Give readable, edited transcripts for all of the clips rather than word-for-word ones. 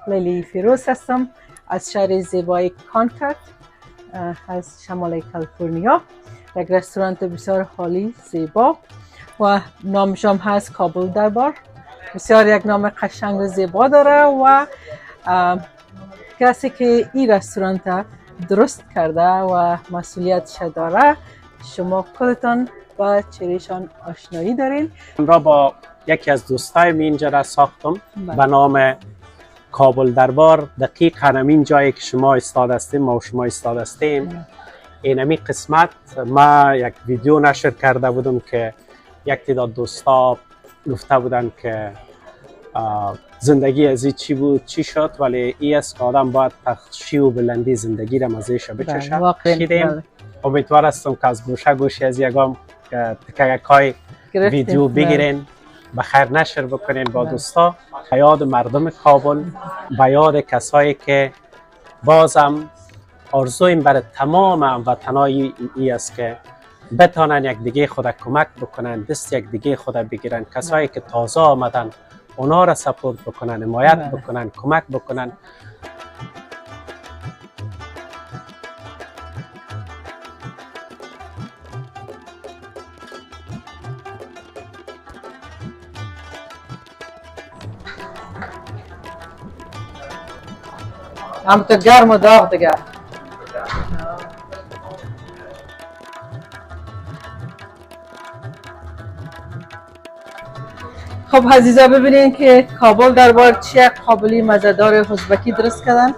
لیلی فیروز هستم از شهر زیبای کانکورد از شمال کالیفرنیا. یک رستوران بسیار خالی زیبا و نامشام هست کابل دربار. بسیار یک نام قشنگ و زیبا داره و کسی که این رستوران درست کرده و مسئولیتش داره شما خودتان با چهرهشان آشنایی دارین. را با یکی از دوستایم اینجا را ساختم به نام کابل دربار. دقیق همین جایی که شما استاد هستیم ما و شما استاد هستیم اینمی قسمت ما یک ویدیو نشر کرده بودم که یک تعداد دوستا گفته بودن که زندگی از این چی بود چی شد، ولی این است که آدم باید تخشی و بلندی زندگی را مزهش بچشد. شیدیم امیدوار هستم که از گوشه از یکم تککای ویدیو بگیرین به خیر نشر بکنین با دوستا. به یاد مردم کابل، به یاد کسایی که بازم آرزویم برای تمام هموطنای ای است که بتانن یک دیگه خود کمک بکنن، دست یک دیگه خود بگیرن. کسایی که تازه آمدن اونا را سپورت بکنن، حمایت بکنن، کمک بکنن. هم تو گرم و داغ دیگه. خب عزیزا ببینین که کابل دربار چه قابلی مزه‌دار ازبکی درست کردن.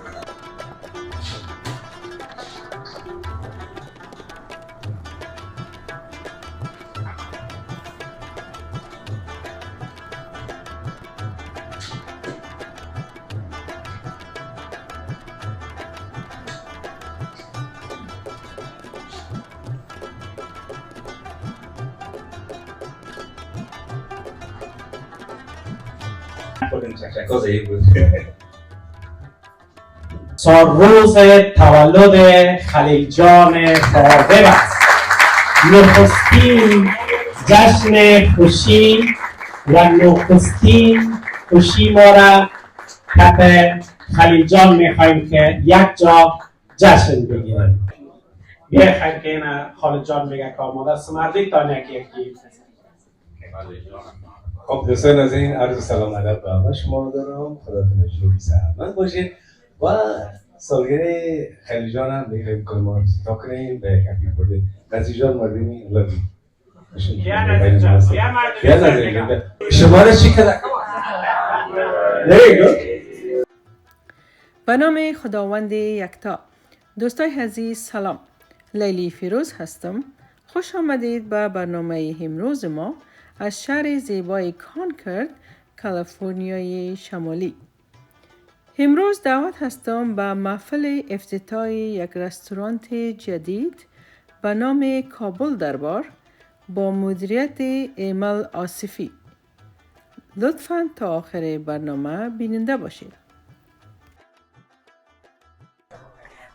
روز تولد خلیل جان فاضل است. نخستین جشن خوشی و نخستین خوشی ما را کف خلیل جان میخوایم که یک جا جشن بگیریم. بیایم که این خلیل جان میگه که آماده است. مردی تا یکی خب دوستان از این عرض سلام ادب به همه شما دارم. خداتون شکر سلامت باشید و سالگرد خلیل جان هم میخوایم کلمات تا کنیم به کپی برده. نزی جان مردمی لبی بیا نزی شما را چی کده؟ به نام خداوند یکتا. دوستای عزیز سلام، لیلی فیروز هستم. خوش آمدید به برنامه امروز ما از شهر زیبای کانکورد، کالیفرنیای شمالی. امروز دعوت هستم به محفل افتتاح یک رستوران جدید به نام کابل دربار با مدیریت ایمل آصفی. لطفاً تا آخر برنامه بیننده باشید.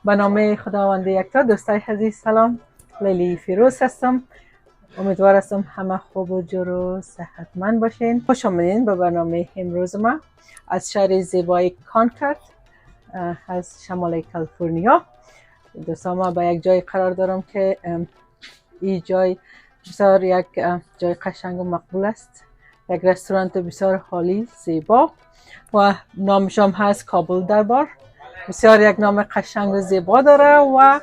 به نام خداوند یکتا. دوستای عزیز سلام، لیلی فیروز هستم. امیدوار هستم همه خوب و جور و صحتمند باشین. خوش آمدین به برنامه امروز ما از شهر زیبای کانکورد از شمال کالیفرنیا. دوستان ما به یک جای قرار دارم که این جای بسیار یک جای قشنگ و مقبول است. یک رستوران بسیار خالی زیبا و نامشام هست کابل دربار. بسیار یک نام قشنگ و زیبا داره و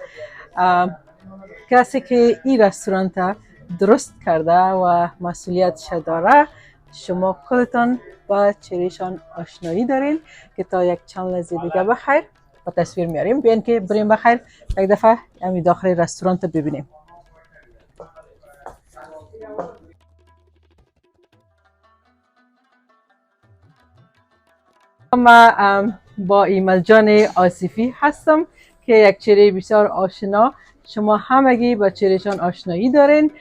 کسی که این رستوران درست کرده و مسئولیتش داره شما خودتان با چهرهشان آشنایی دارین که تا یک چند لحظه دیگه بخیر با تصویر میاریم. بیاین که بریم بخیر یک دفعه همین داخل رستوران ببینیم. ما با ایمل جان آصفی هستم که یک چهره بسیار آشنا، شما همگی با چهرهشان آشنایی دارین.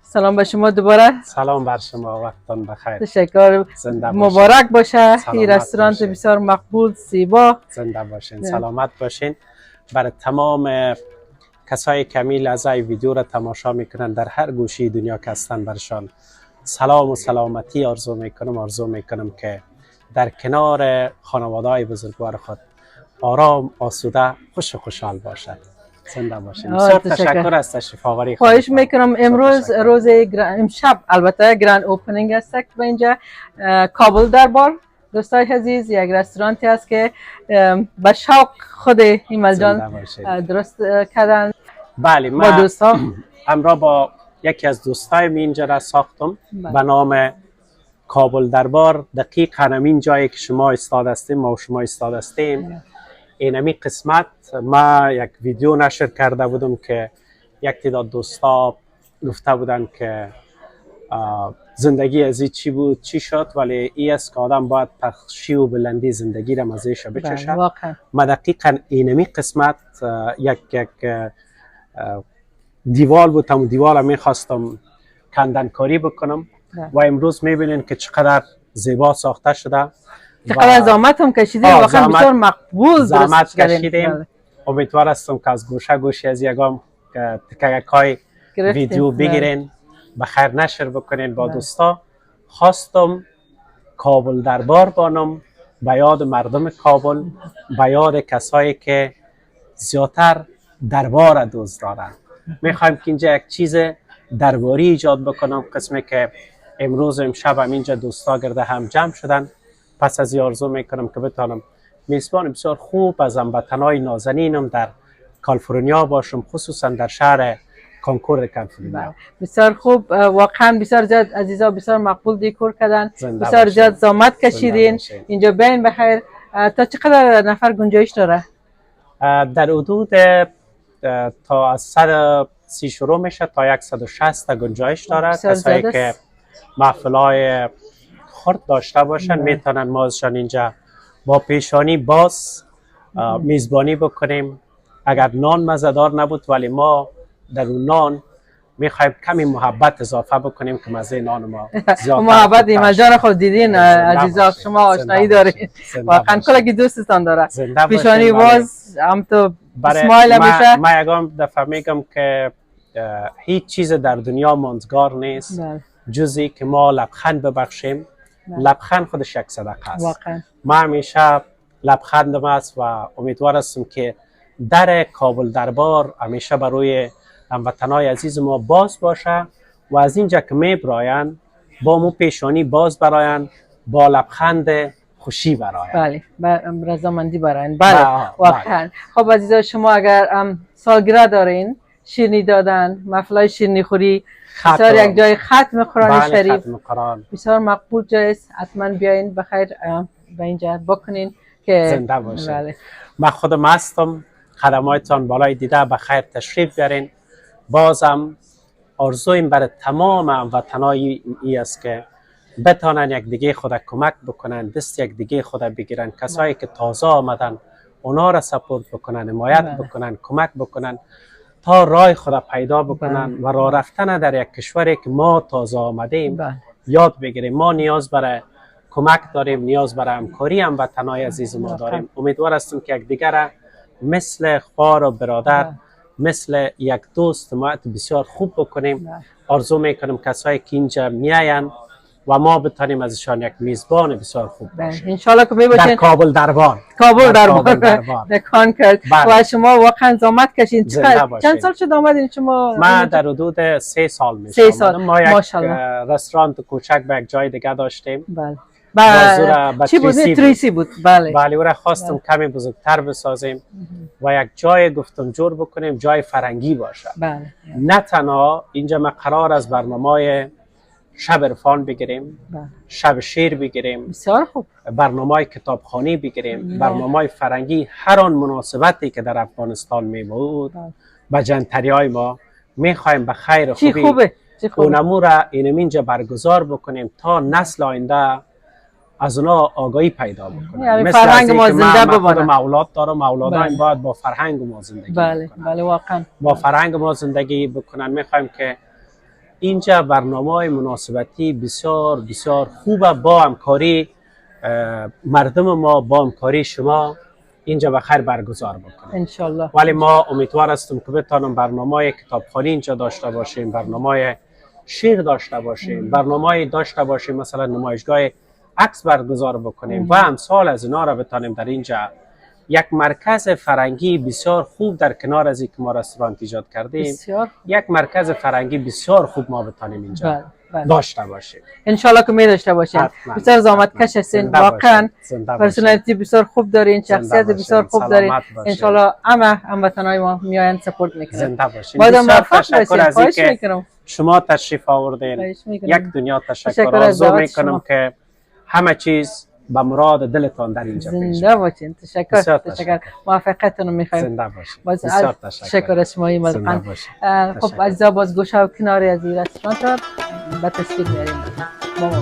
سلام به شما دوباره. سلام بر شما، وقتتان بخیر. تشکر. مبارک باشه این رستوران بسیار مقبول زیبا. زنده باشین، سلامت باشین. برای تمام کسایی که می لحظه ویدیو را تماشا میکنن در هر گوشه دنیا که هستن برشان سلام و سلامتی آرزو میکنم که در کنار خانواده‌های بزرگوار خود آرام، آسوده، خوش و خوشحال باشد. زنده باشید. بسیار تشکر از تشریف آوری. خواهش میکنم. امروز روز امشب البته گرند اوپنینگ است که اینجا کابل دربار دوستای عزیز یک رستورانتی است که به شوق خود ایمل جان درست کردن. بله، با دوستا همراه با یکی از دوستایم اینجا را ساختم به نام کابل دربار. دقیق همین جایی که شما ایستاده هستیم ما و شما ایستاده هستیم اینمی قسمت ما یک ویدیو نشر کرده بودم که یک تعداد دوستا گفته بودن که زندگی از این چی بود چی شد، ولی این است که آدم باید پخشی و بلندی زندگی را مزهش بچشد. ما دقیقا اینمی قسمت یک دیوال بود، هم دیوال میخواستم کندنکاری بکنم و امروز میبینین که چقدر زیبا ساخته شده، چقدر زحمت هم کشیدیم، واقعا بسیار مقبول زحمت کشیدیم. امیدوار هستم که از گوشه گوشی از یکم تککای ویدیو بگیرین بخیر نشر بکنین با دوستا. خواستم کابل دربار بانم به یاد مردم کابل، به یاد کسایی که زیادتر دربار دوست دارن. میخوایم که اینجا یک چیز درباری ایجاد بکنم، قسمی که امروز امشب هم اینجا دوستا گرده هم جمع شدن. پس از آرزو میکنم که بتانم میزبان بسیار خوب از هموطنای نازنینم در کالیفرنیا باشم، خصوصا در شهر کانکورد کالیفرنیا. بسیار خوب، واقعا بسیار زیاد عزیزا بسیار مقبول دیکور کردن، بسیار زیاد زحمت کشیدین اینجا. بین بخیر تا چقدر نفر گنجایش داره؟ در حدود تا از 130 شروع میشه تا 160 گنجایش داره. کسایی که محفلای خرد داشته باشن میتونن ما ازشان اینجا با پیشانی باز میزبانی بکنیم. اگر نان مزه‌دار نبود ولی ما در اون نان میخوایم کمی محبت اضافه بکنیم که مزه نان ما زیاد محبت ایمل جان خود دیدین عزیزا، شما آشنایی دارین، واقعا کلی دوستتان داره. پیشانی باز هم تو اسمایل همیشه. من یکم دفعه میگم که هیچ چیز در دنیا ماندگار نیست جزی که ما لبخند ببخشیم. لبخند خودش یک صدقه است. واقعا من همیشه لبخندم است و امیدوار هستم که در کابل دربار همیشه برای هموطنای عزیز ما باز باشه و از اینجا که میبراین با مو پیشانی باز براین، با لبخند خوشی براین. بله، رضامندی براین. بله واقعا. خب عزیزا، شما اگر سالگرد دارین، شیرینی دادن، محفلای شیرینی خوری، بسیار یک جای ختم قرآن شریف بسیار مقبول جای است، حتما بیاین بخیر به اینجا بکنین که زنده باشین. من خودم هستم، خدماتتان بالای دیده بخیر تشریف بیارین. بازم آرزویم برای تمام هموطنای ای است که بتانن یک دیگه خود کمک بکنن، دست یک دیگه خود بگیرن. کسایی که تازه آمدن اونا را سپورت بکنن، حمایت بکنن، کمک بکنن تا راه خود پیدا بکنن و راه رفتن در یک کشوری که ما تازه آمدیم یاد بگیریم. ما نیاز برای کمک داریم، نیاز برای همکاری هموطنای عزیز ما داریم. امیدوار هستم که یک دیگر مثل خوار و برادر، مثل یک دوست حمایت بسیار خوب بکنیم. آرزو میکنم کسایی که اینجا میاین و ما بتانیم ازشان یک میزبان بسیار خوب باشیم. ان شاء الله که میباشین در کابل دربار. در کانکورد. و شما واقعا زحمت کشین. چند سال شد آمدین شما؟ من در حدود 3 سال میشه. 3 سال. ما یک رستوران کوچک به یک جای دیگه داشتیم. چی بود؟ تریسی بود. بله، او را خواستم کمی بزرگتر بسازیم و یک جای گفتم جور بکنیم، جای فرنگی باشه. نه تنها اینجا ما قرار از برنامه شب عرفان بگیریم، شب شعر بگیریم، بسیار خوب، برنامه کتابخوانی بگیریم، برنامه فرنگی. هر آن مناسبتی که در افغانستان میمود با جنتریای ما میخوایم به خیر خوبی اونمو را اینجا برگزار بکنیم تا نسل آینده از اونا آگاهی پیدا بکنیم. یعنی فرهنگ ما زنده بمونه. من اولاد دارم، اولادایم باید با فرهنگ ما زندگی بکنن. بله واقعا با فرهنگ ما زندگی بکنن. میخوایم که اینجا برنامه مناسبتی بسیار بسیار خوبه با همکاری مردم ما، با همکاری شما اینجا بخیر برگزار بکنیم ان شاء الله. ولی ما امیدوار هستیم که بتانم برنامه کتابخوانی اینجا داشته باشیم، برنامه شعر داشته باشیم، برنامه داشته باشیم، مثلا نمایشگاه عکس برگزار بکنیم و امثال از اینا را بتانیم در اینجا یک مرکز فرنگی بسیار خوب در کنار از اینکه ما رستوران ایجاد کردیم، بسیار یک مرکز فرنگی بسیار خوب ما بتانیم اینجا داشته باشیم. انشالله که می داشته باشین. بسیار زحمت کش هستین، واقعا پرسونالیتی بسیار خوب دارین، شخصیت بسیار خوب دارین. انشالله همه هموطنای ما میاین سپورت میکنن. زنده باشین. بسیار تشکر از اینکه شما تشریف آوردین. یک دنیا تشکر. آرزو میکنم که همه چیز به مراد دلتان در اینجا پیش زنده باشین. تشکر. موفقیتتون رو میخوایم. زنده باشین. بسیار تشکر از شما ملقن. خب عزیزا باز گوشه و کناری از این رستوران به تصویر میاریم. ماما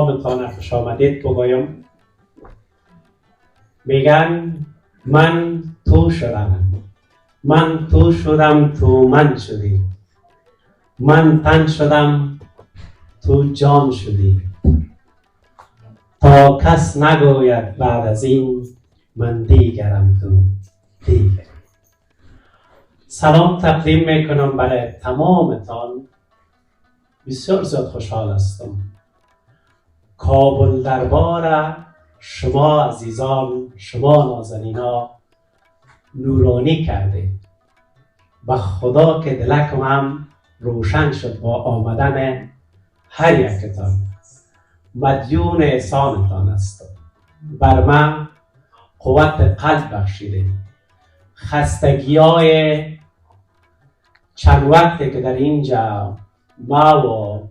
بتانه خوش آمدید بگویم. میگن من تو شدم، من تو شدم تو من شدی، من تن شدم تو جان شدی، تا کس نگوید بعد از این من دیگرم تو دیگر. سلام تقدیم میکنم برای تمامتان. بسیار زیاد خوشحال هستم. کابل دربار شما عزیزان، شما نازنینا نورانی کرده. به خدا که دلکم هم روشن شد با آمدن هر یکتان. مدیون احسانتان هستم. بر من قوت قلب بخشیده. خستگی‌های چند وقتی که در اینجا ما و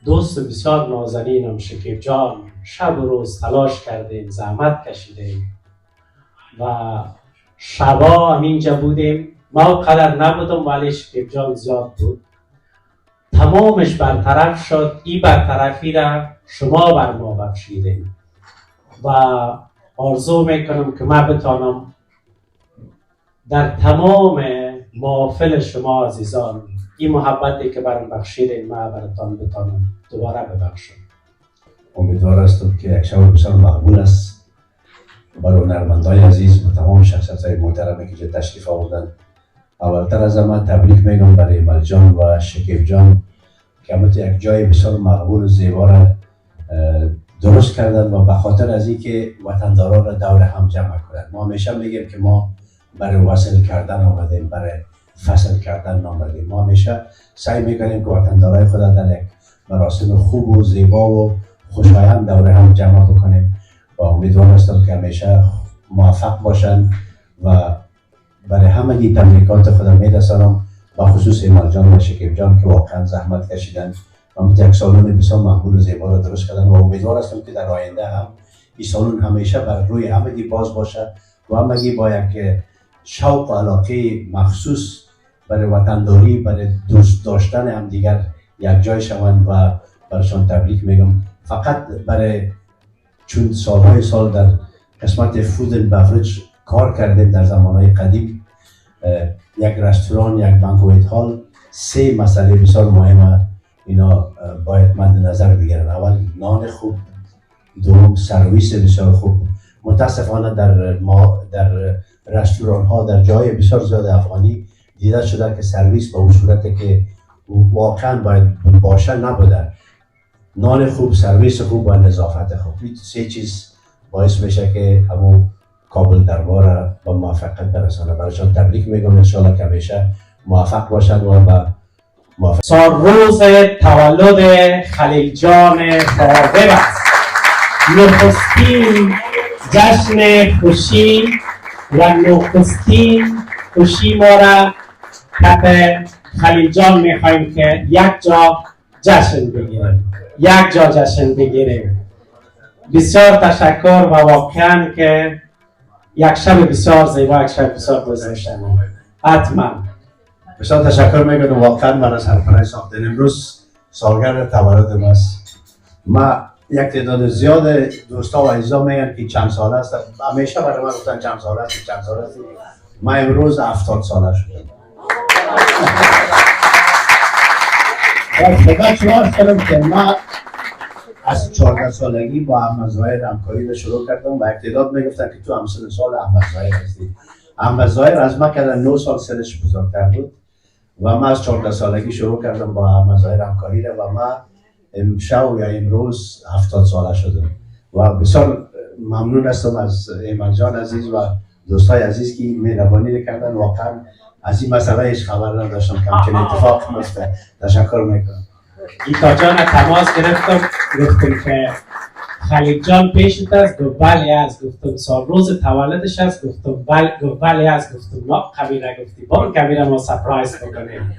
دوست بسیار نازنینم شکیب جان شب و روز تلاش کردیم، زحمت کشیدیم و شبا هم اینجا بودیم. ما قدر نبودم ولی شکیب جان زیاد بود. تمامش برطرف شد. این برطرفی را شما بر ما بخشیدیم و آرزو میکنم که من بتانم در تمام محافل شما عزیزان این محبتی که برام بخشیدین من براتان بتانم دوباره ببخشم. امیدوار هستم که یک شب بسیار مقبول است برای هنرمندای عزیز و تمام شخصیت‌های محترمی که تشریف آوردن. اولتر از همه تبریک میگم برای ایمل جان و شکیب جان که یک جای بسیار مقبول و زیبا را درست کردن و به خاطر از اینکه وطندارا را دور هم جمع کنند. ما همیشه میگیم که ما برای وصل کردن آمدیم، برای فصل کردن آمدیم. ما همیشه سعی میکنیم که وطندارای خود در یک مراسم خوب و زیبا و خوشایند دور هم جمع بکنیم و امیدوار هستم که همیشه موفق باشن و برای همگی تبریکات خودم میرسانم، با خصوص ایمل جان و شکیب جان که واقعا زحمت کشیدن و یک سالن بسیار مقبول و زیبا را درست کردن و امیدوار هستم که در آینده هم این سالن همیشه بر روی همگی باز باشه و همگی با یک شوق و علاقه مخصوص برای وطنداری، برای دوست داشتن هم دیگر یک جای شوند و برشان تبریک میگم. فقط برای چون سالهای سال در قسمت فود اند بفرج کار کردیم در زمانهای قدیم، یک رستوران، یک بانکویت هال، سه مسئله بسیار مهمه اینا باید مد نظر بگیرن. اول نان خوب، دوم سرویس بسیار خوب. متاسفانه در رستوران ها در جای بسیار زیاد افغانی دیده شده که سرویس به اون صورتی که واقعا باید باشه نبوده. نان خوب، سرویس خوب و نظافت خوب، این سه چیز باعث میشه که همون کابل دربار با موفقیت برسانه. برایشان تبریک میگم، انشالله که همیشه موفق باشن و به روز تولد خلیل جان فاضل است. نخستین جشن خوشی و نخستین خوشی ما را کف خلیل جان میخوایم که یک جا جشن بگیریم. بسیار تشکر و واقعا که یک شب بسیار زیبا، یک شب بسیار گذشتنی. حتما بسیار تشکر میکنم واقعا برای سرپرایز ساختن. امروز سالگرد تولدم است. ما یک تعداد زیاد دوستا و عزیزا میگن که چند ساله است. همیشه برای من گفتن چند ساله است. ما امروز 70 ساله شدم. خدا شما کنم که ما از 14 سالگی با احمد ظاهر همکاری رو شروع کردم و یک تعداد میگفتن که تو همسن سال احمد ظاهر هستی. احمد ظاهر از ما کردن 9 سال سنش بزرگتر بود و ما از 14 سالگی شروع کردم با احمد ظاهر همکاری رو و ما امشب یا امروز 70 ساله شدم و بسیار ممنون هستم از ایمن جان عزیز و دوستای عزیز که مهربانی کردن. واقعا از این مسئله هیچ خبر نداشتم که همچین اتفاق میفته. تشکر میکنم. ایتا جان تماس گرفتم که خلیل جان پیشت است، گفت بله است. گفتم سال روز تولدش است، گفتم بله است. گفتم نه کبیره گفتی برو کبیره ما سپرایز بکنیم.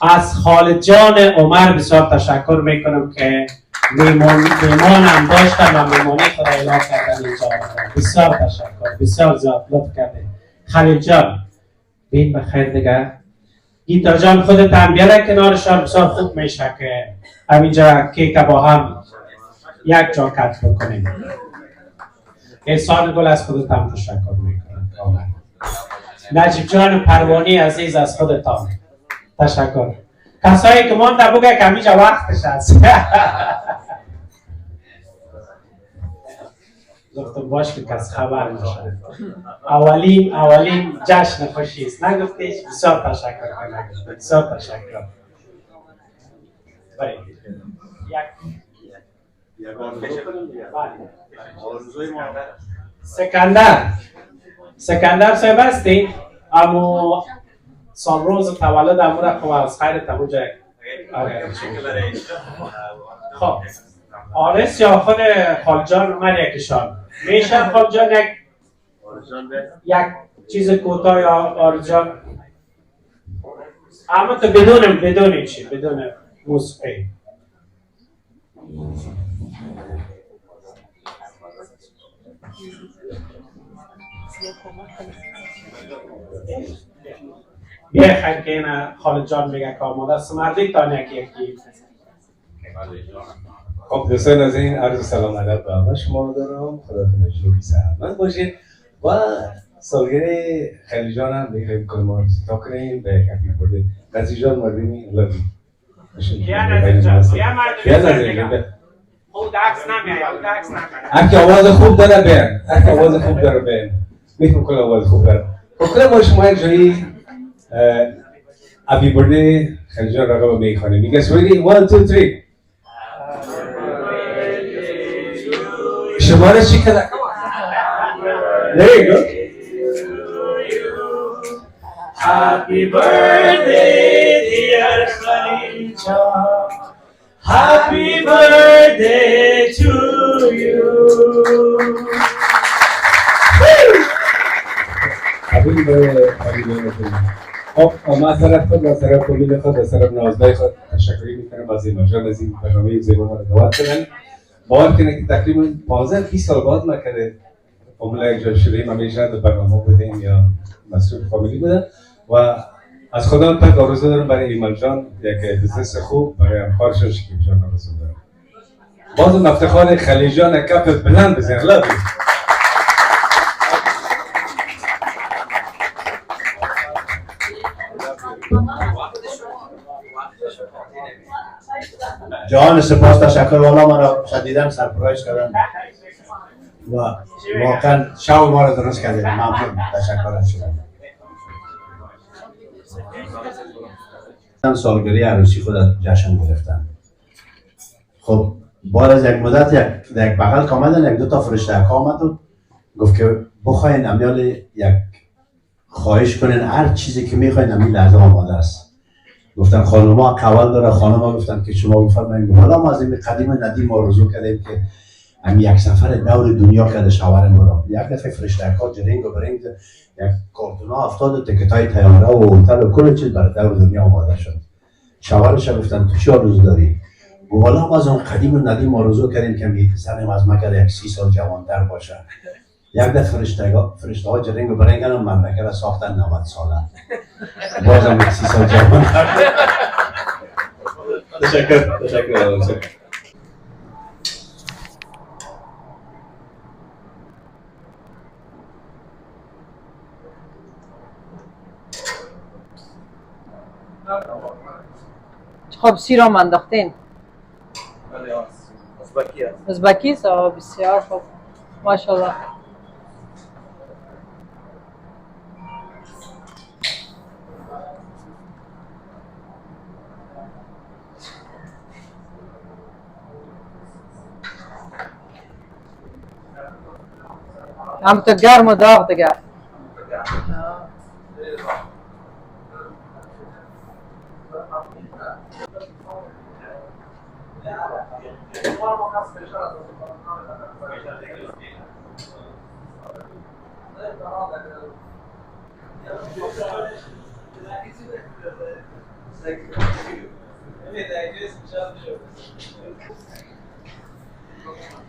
از خالد جان عمر بسیار تشکر میکنم که میمانم داشتم و میمانی خدا اعلام کردن اینجا. بسیار تشکر، بسیار زیاد لطف کردیم. خلیل جان بین بخیر دیگه. گیتا جان خودت هم بیاره کنارشان، بسیار خوب میشه که همینجا کیک با هم یک جا کت بکنیم. احسان گل از خودت هم تشکر میکنم. نجیب جان پروانی عزیز از خودتان تشکر. کسایی که مانده بگه که همینجا وقتش هست. گفتم باش که کس خبر نشه. اولین جشن خوشی است. نگفتیش؟ بسیار تشکر کنم. بسیار تشکر. بریم. سکندر صاحب هستی؟ امو سال روز تولد امو را خب از خیر تمو جای خب آرس یا خود خالجان اومد یکیشان میشه خالجان یک چیز کوتاه یا آرجان اما تو بدون چی بدون موسیقی. بیا خیلی که این خالد جان میگه که آماده است. مردی تا یکی خب دوستان از این عرض سلام ادب به همه شما دارم. خداتون جوری سلامت باشید و سالگرد خلیل جان هم میخوایم کلمات تا کنیم به کپی برده. نزی جان مردمی لبی بیا نزی جان خوب دکس نمیاد. اگه آواز خوب داره بین میتونم کل آواز خوب داره. خب ما شما یک جایی ابی برده خلیل جان رقم میخوانیم. میگه سویدی 1 2 3 شماره چی کنه؟ There you go. Happy birthday dear Khadija. Happy birthday to you. Happy birthday. خب ما از طرف خود و از طرف کمیل خود و از طرف نوازدای خود تشکری میکنم از این مجال از این برنامه زیبا ما رو دعوت کنن. باور کنه که تقریبا 15-20 سال بعد ما که فامیلا یک جا شدیم همیشه در برنامه بودیم یا مسئول فامیلی بودن و از خدا تک آرزو دارم برای ایمان جان یک بزنس خوب برای همکارشان شکیب جان آرزو دارم. بازم افتخار خلیل جان کف بلند بزن لابی. جان سپاس تشکر والا ما را شدیداً سرپرایز کردن و واقعا شب ما را درست کردن. ممنون تشکر از شما. سالگرد عروسی خود جشن گرفتن. خب بعد از یک مدت یک بغل آمدن یک دو تا فرشته آمد و گفت که بخواین امیال یک خواهش کنین هر چیزی که میخواین امیال لحظه آماده است. گفتن خانوما قول داره. خانوما گفتن که شما بفرمایید. حالا ما از این قدیم ندیم آرزو کردیم که هم یک سفر دور دنیا کرده شاور ما. یک دفعه فرشته‌ها جرینگ و برنگ یک کارتونا 70 تیکتای طیاره و هتل و کل چیز برای دور دنیا آماده شد. شاورش گفتن تو چی آرزو داری؟ گفت حالا ما از اون قدیم و ندیم آرزو کردیم که می سرم از مکر یک 30 سال جوانتر باشه. یک دفعه فرشته‌ها جرینگ و برنگ کردن مملکت را ساختن 90 ساله. بازم یک 30 سال جوانتر. تشکر. خب سیرام انداختین؟ بله ازبکی است. ازبکی است؟ بسیار خوب، ماشاءالله. هم تو گرم و داغ دیگه.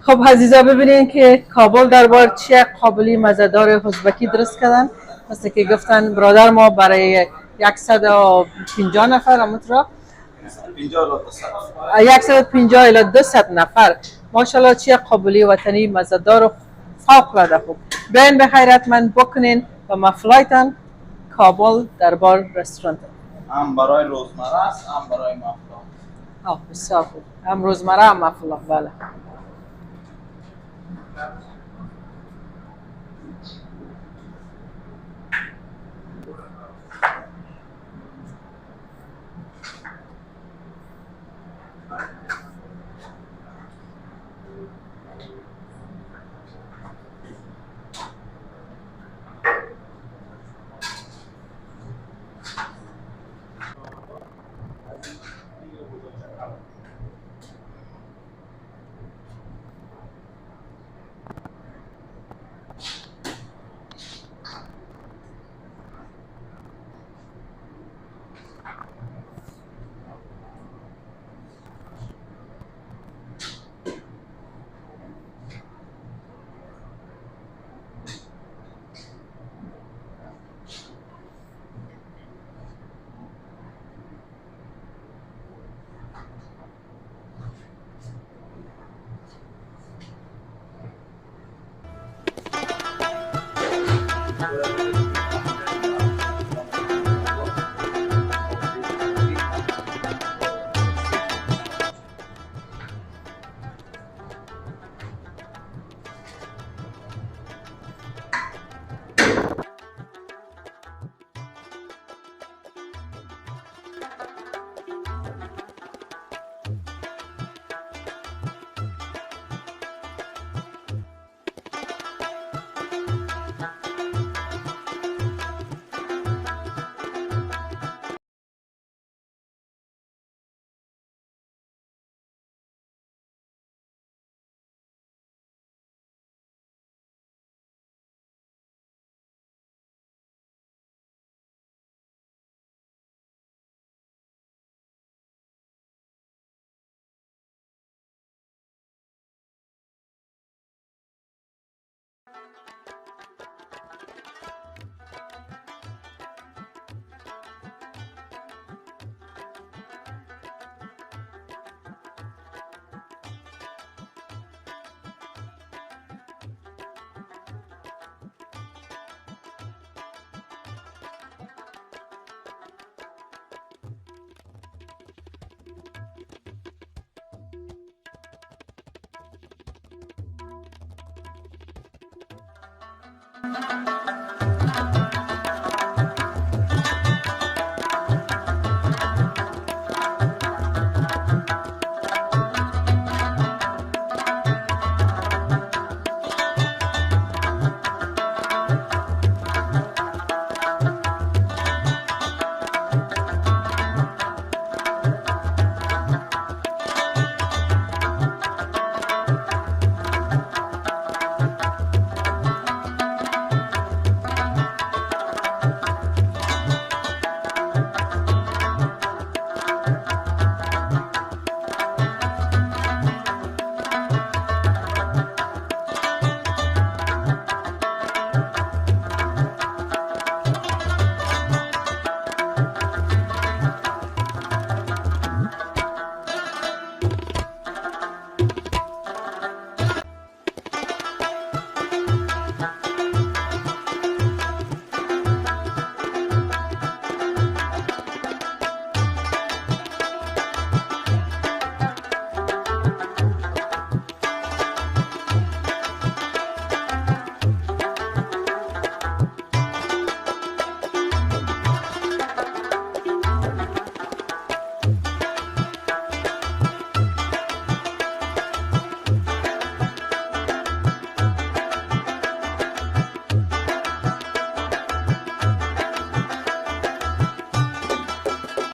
خب عزیزا ببینین که کابل دربار چه قابلی مزهدار ازبکی درست کردن. مثل که گفتن برادر ما برای 150 نفر همونطور 150 الی 200 نفر ماشاءالله چه قابلی وطنی مزهدار و فوق العاده خوب. بیاین به خیر حتما بکنین و مفلایتان کابل دربار رستوران. هم برای روزمره است هم برای مفلا. بسیار خوب. هم روزمره هم مفلا. بله. Thank you.